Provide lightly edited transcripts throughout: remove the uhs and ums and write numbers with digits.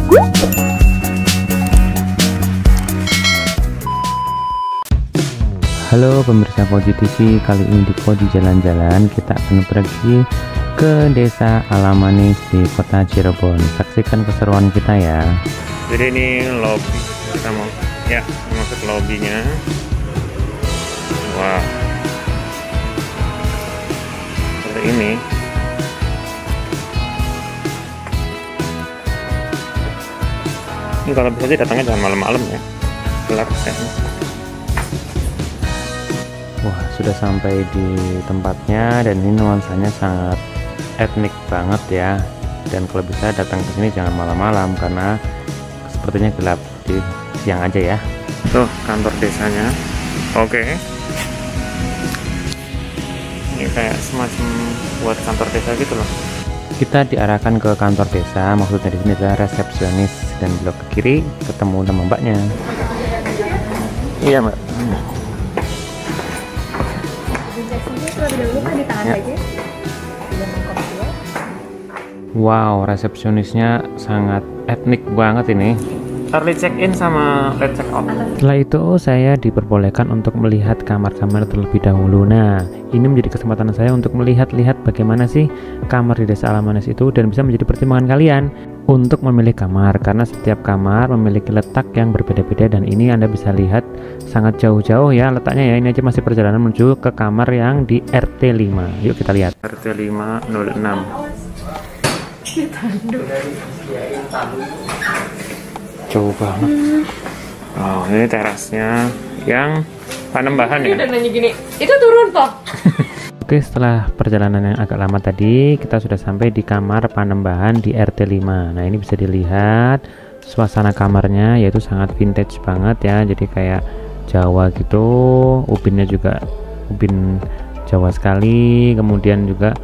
Halo pemirsa Koji TV, kali ini di Koji Jalan-Jalan kita akan pergi ke Desa Alamanis di Kota Cirebon. Saksikan keseruan kita ya. Jadi ini lobby, kita mau masuk lobbynya. Wah, seperti ini. Ini kalau bisa sih datangnya jangan malam-malam ya, gelap kan. Wah, sudah sampai di tempatnya dan ini nuansanya sangat etnik banget ya. Dan kalau bisa datang ke sini jangan malam-malam karena sepertinya gelap. Jadi siang aja ya. Tuh kantor desanya. Oke. Ini kayak semacam buat kantor desa gitu loh. Kita diarahkan ke kantor desa, maksudnya di sini adalah resepsionis, dan belok ke kiri ketemu sama mbaknya. Iya, Mbak. Ya. Wow, resepsionisnya sangat etnik banget ini. Early check-in sama late check-out. Setelah itu saya diperbolehkan untuk melihat kamar-kamar terlebih dahulu. Nah, ini menjadi kesempatan saya untuk melihat-lihat bagaimana sih kamar di Desa Alamanis itu, dan bisa menjadi pertimbangan kalian untuk memilih kamar karena setiap kamar memiliki letak yang berbeda-beda, dan ini Anda bisa lihat sangat jauh-jauh ya letaknya ya. Ini aja masih perjalanan menuju ke kamar yang di RT 5. Yuk kita lihat. RT 506. Jauh banget. Oh, ini terasnya yang Panembahan ya. Udah nanya gini, itu turun toh? Oke, setelah perjalanan yang agak lama tadi, kita sudah sampai di kamar Panembahan di RT 5. Nah, ini bisa dilihat suasana kamarnya yaitu sangat vintage banget ya. Jadi kayak Jawa gitu, ubinnya juga ubin Jawa sekali. Kemudian juga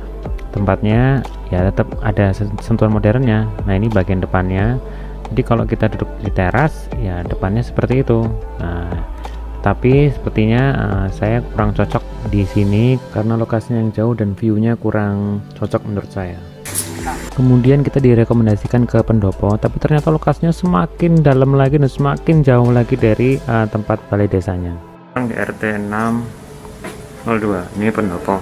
tempatnya ya tetap ada sentuhan modernnya. Nah, ini bagian depannya. Jadi kalau kita duduk di teras ya depannya seperti itu. Nah, tapi sepertinya saya kurang cocok di sini karena lokasinya yang jauh dan view-nya kurang cocok menurut saya. Kemudian kita direkomendasikan ke pendopo, tapi ternyata lokasinya semakin dalam lagi dan semakin jauh lagi dari tempat balai desanya. Di RT 602, ini pendopo.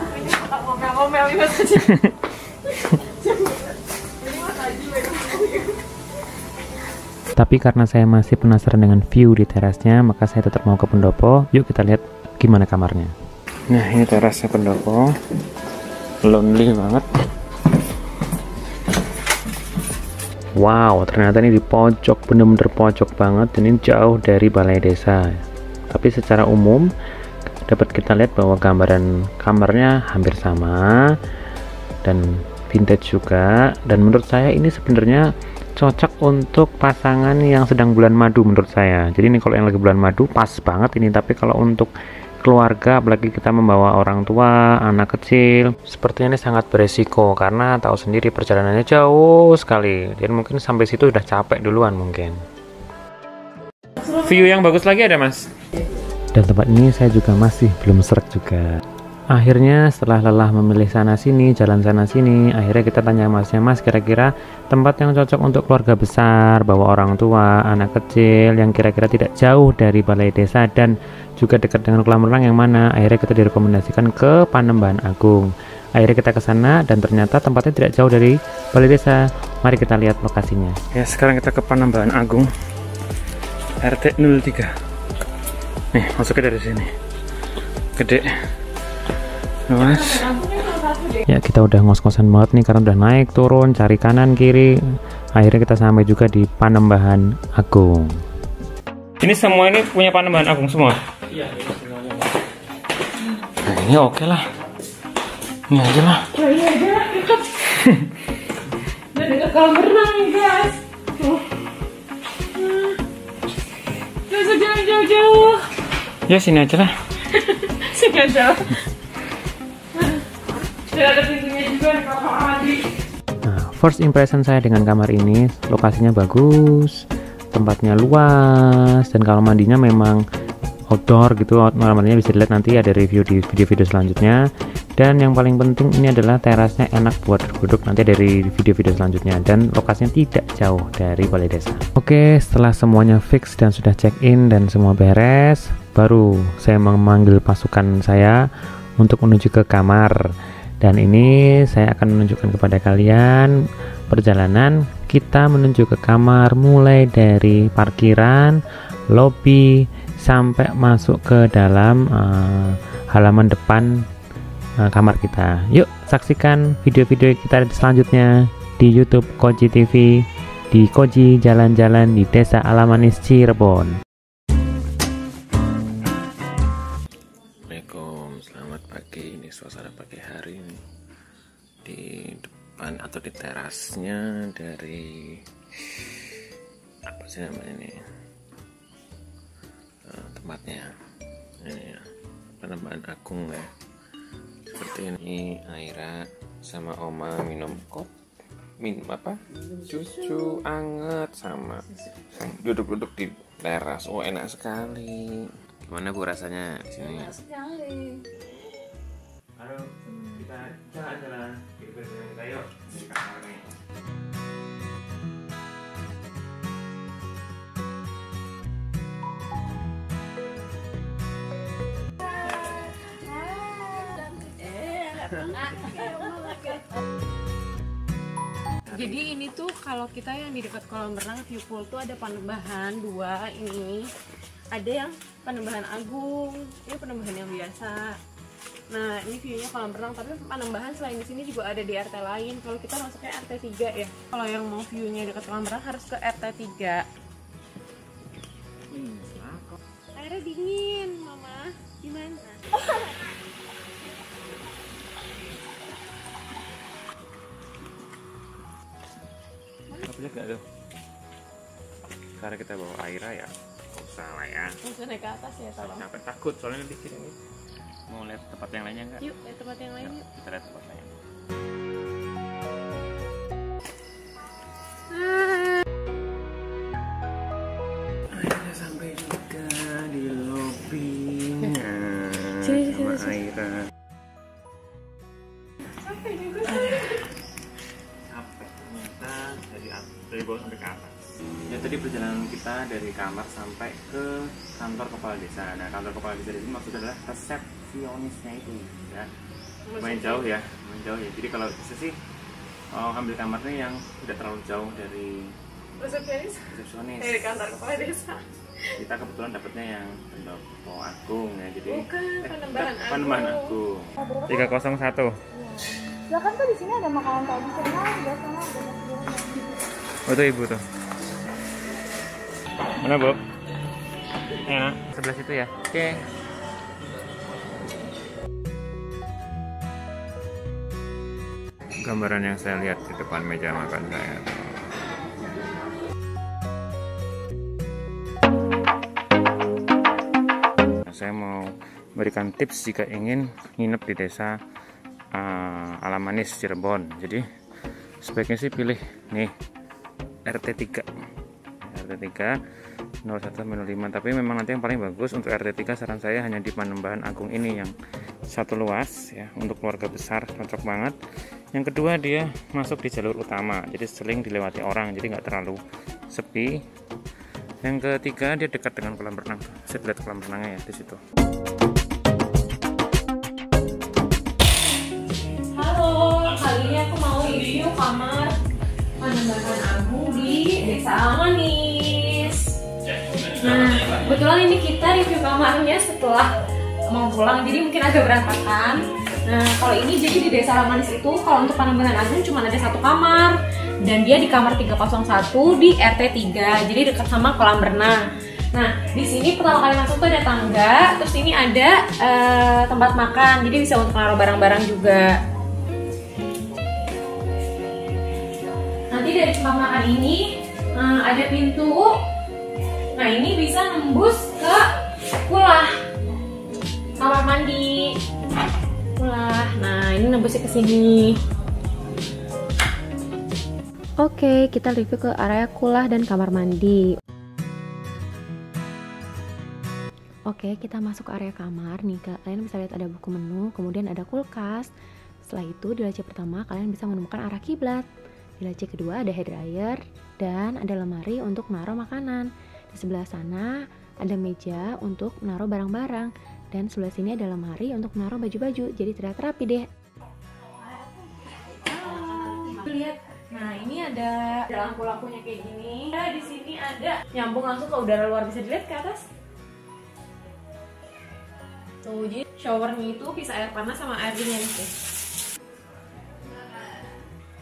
Tapi karena saya masih penasaran dengan view di terasnya, maka saya tetap mau ke pendopo. Yuk kita lihat gimana kamarnya. Nah, ini terasnya pendopo. Lonely banget. Wow, ternyata ini di pojok, bener-bener pojok banget, dan ini jauh dari balai desa. Tapi secara umum dapat kita lihat bahwa gambaran kamarnya hampir sama dan vintage juga. Dan menurut saya ini sebenarnya cocok untuk pasangan yang sedang bulan madu menurut saya. Jadi ini kalau yang lagi bulan madu pas banget ini. Tapi kalau untuk keluarga, apalagi kita membawa orang tua, anak kecil, sepertinya ini sangat beresiko karena tahu sendiri perjalanannya jauh sekali, dan mungkin sampai situ udah capek duluan mungkin. View yang bagus lagi ada, Mas? Dan tempat ini saya juga masih belum srek juga. Akhirnya setelah lelah memilih sana sini, jalan sana sini, akhirnya kita tanya masnya, Mas kira-kira tempat yang cocok untuk keluarga besar, bawa orang tua, anak kecil, yang kira-kira tidak jauh dari balai desa dan juga dekat dengan kolam renang yang mana? Akhirnya kita direkomendasikan ke Panembahan Agung. Akhirnya kita ke sana dan ternyata tempatnya tidak jauh dari balai desa. Mari kita lihat lokasinya. Ya, sekarang kita ke Panembahan Agung RT 03. Nih, masuknya dari sini. Gede. Mas. Ya, kita udah ngos-ngosan banget nih karena udah naik turun, cari kanan kiri. Akhirnya kita sampai juga di Panembahan Agung. Ini semua ini punya Panembahan Agung semua? Iya, semuanya. Nah, ini oke lah. Ini aja lah. Oh, iya aja lah, dekat. Udah dekat kolam renang, guys. Gak usah jauh-jauh. Ya, sini aja lah. Sini aja. Dan ada pintunya juga di kamar mandi. Nah, first impression saya dengan kamar ini, lokasinya bagus, tempatnya luas, dan kalau mandinya memang outdoor gitu. Kamar mandinya bisa dilihat nanti ada review di video-video selanjutnya. Dan yang paling penting ini adalah terasnya enak buat duduk nanti dari video-video selanjutnya, dan lokasinya tidak jauh dari balai desa. Oke, setelah semuanya fix dan sudah check in dan semua beres, baru saya memanggil pasukan saya untuk menuju ke kamar. Dan ini saya akan menunjukkan kepada kalian perjalanan kita menuju ke kamar, mulai dari parkiran, lobi, sampai masuk ke dalam halaman depan kamar kita. Yuk saksikan video-video kita selanjutnya di YouTube Koji TV, di Koji Jalan-Jalan di Desa Alamanis Cirebon. Assalamualaikum, selamat pagi. Ini suasana pagi hari ini di depan atau di terasnya dari apa sih namanya ini tempatnya ini ya, Panembahan Agung ya. Seperti ini Aira sama Oma minum susu anget sama duduk-duduk di teras. Oh enak sekali. Gimana Bu rasanya di sini? Enak sekali. Halo, kita jalan-jalan. Kita yuk di kamar nih. Jadi ini tuh kalau kita yang di dekat kolam renang view pool tuh ada Panembahan 2 ini. Ada yang Panembahan Agung, ini Panembahan yang biasa. Nah, ini view-nya kolam renang, tapi Panembahan selain di sini juga ada di RT lain. Kalau kita masuknya RT 3 ya. Kalau yang mau view-nya dekat kolam renang harus ke RT 3. Airnya dingin, Mama. Gimana? Lihat nggak tuh? Karena kita bawa Aira ya, nggak usah lah ya. Langsung naik ke atas ya, tolong. Sampai takut soalnya di sini. Mau lihat tempat yang lainnya nggak? Yuk, lihat tempat yang lain yuk. Kita lihat tempat lain. Akhirnya sampai juga di lobinya sama Aira. Dari bawah sampai ke atas. Ya tadi perjalanan kita dari kamar sampai ke kantor kepala desa. Nah kantor kepala desa ini maksudnya adalah resepsionisnya itu ya. Main jauh ya. Jadi kalau bisa sih ambil kamarnya yang tidak terlalu jauh dari resepsionis. Dari kantor kepala desa. Kita kebetulan dapatnya yang Pendopo Agung ya. Jadi Bukan, Panembahan Agung. 301. Ya kan tuh di sini ada makanan tradisional biasanya ada nasi goreng. Oh itu ibu tuh. Mana Bu? Enak. Sebelah situ ya. Oke. Gambaran yang saya lihat di depan meja makan saya. Saya mau berikan tips jika ingin nginep di desa Alamanis Cirebon. Jadi sebaiknya sih pilih nih RT 3 01-05, tapi memang nanti yang paling bagus untuk RT 3 saran saya hanya di Panembahan Agung ini yang satu luas ya, untuk keluarga besar cocok banget. Yang kedua dia masuk di jalur utama, jadi sering dilewati orang, jadi nggak terlalu sepi. Yang ketiga dia dekat dengan kolam renang. Saya lihat kolam renangnya ya di situ. Halo, kali ini aku mau review kamar Panembahan Agung di Desa Alamanis. Nah, kebetulan ini kita review kamarnya setelah mau pulang, jadi mungkin agak berantakan. Nah, kalau ini jadi di Desa Alamanis itu, kalau untuk Panembahan Agung cuma ada satu kamar, dan dia di kamar 301 di RT 3, jadi dekat sama kolam renang. Nah, di sini pertama kali masuk tuh ada tangga, terus ini ada tempat makan, jadi bisa untuk naruh barang-barang juga. Nanti dari tempat makan ini ada pintu. Nah, ini bisa nembus ke kulah kamar mandi. Kulah. Nah, ini nembusnya ke sini. Oke, kita review ke area kulah dan kamar mandi. Oke, kita masuk ke area kamar nih. Kalian bisa lihat ada buku menu, kemudian ada kulkas. Setelah itu di laci pertama kalian bisa menemukan arah kiblat. Di laci kedua ada hair dryer dan ada lemari untuk menaruh makanan. Di sebelah sana ada meja untuk menaruh barang-barang dan sebelah sini ada lemari untuk menaruh baju-baju. Jadi terlihat rapi deh. Lihat. Nah, ini ada lampu-lampunya kayak gini. Di sini ada nyambung langsung ke udara luar, bisa dilihat ke atas. Tuh, jadi showernya itu bisa air panas sama air dingin sih.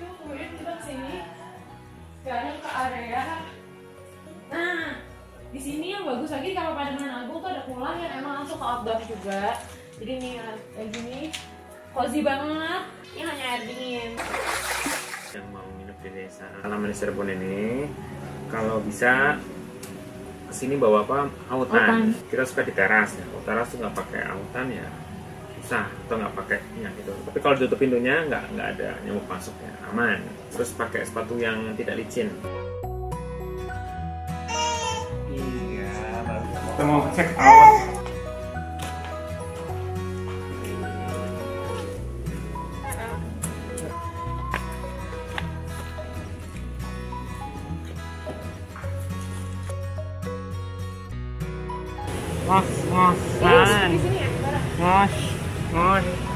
Tuh, kemudian kita kesini. Sekarang ke area. Nah, di sini yang bagus lagi kalau Pademangan Agung tuh ada kolam yang emang langsung ke outdoor juga. Jadi nih kayak gini, cozy banget. Ini hanya air dingin. Yang mau nginep di desa Alamanis Cirebon ini, kalau bisa kesini bawa apa? Autan. Kita suka di teras ya. Kalau teras tuh nggak pakai autan ya susah, atau nggak pakai ya gitu. Tapi kalau ditutup pintunya nggak ada nyamuk masuk ya, aman. Terus pakai sepatu yang tidak licin. Iya, bagus. Kita mau cek out. Ngos, ngos, Di sini ya, ngos, ngos.